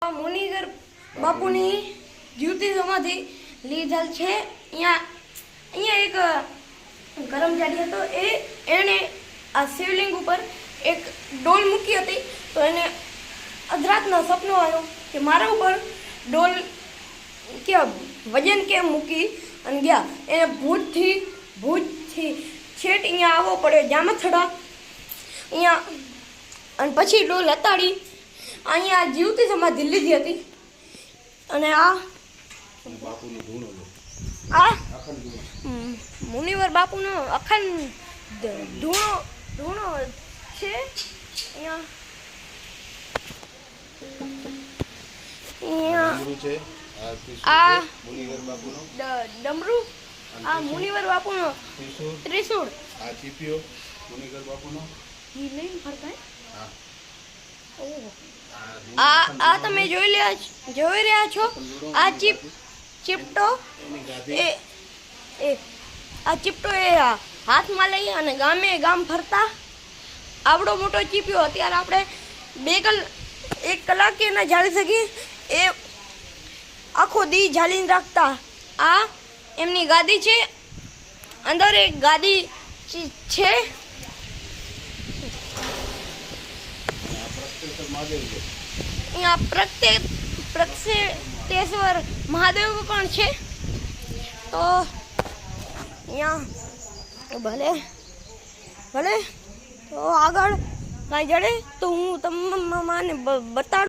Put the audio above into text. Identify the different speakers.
Speaker 1: મુનિગર બાપુની જ્યોતિ સમાધિ લીધેલ છે। અહીંયા એક કર્મચારી હતો એણે આ શિવલિંગ ઉપર એક ડોલ મૂકી હતી। તો એને અધરાતનો સપનો આવ્યો કે મારા ઉપર ડોલ કે વજન કેમ મૂકી અને ગયા। એને ભુજથી છેટ અહીંયા આવવો પડ્યો જામથડા અહીંયા, અને પછી ડોલ હતાડી અહીંયા જીવતી સમાધિ લીધી હતી। અને આ મુનિવર બાપુનો અખંડ ધૂણો છે। આ ડમરૂ, આ મુનિવર બાપુનો ત્રિશૂળ,
Speaker 2: આ ચીપિયો મુનિગર બાપુનો
Speaker 1: નહીં ફરતા। આ તમે જોઈ રહ્યા છો આ ચીપટો આ ચીપટો એ હાથમાં લઈ અને ગામ ફરતા આવડો મોટો ચીપ્યો। અત્યારે આપણે 1 કલાક કે ના ઝાલી શકીએ એ આખો દી ઝાલીને રાખતા। આ એમની ગાદી છે, અંદર એક ગાદી છે। અહીંયા પ્રત્યેશ્વર મહાદેવ પણ છે। તો અહીંયા ભલે તો આગળ કાંઈ જડે તો હું તમને બતાડું।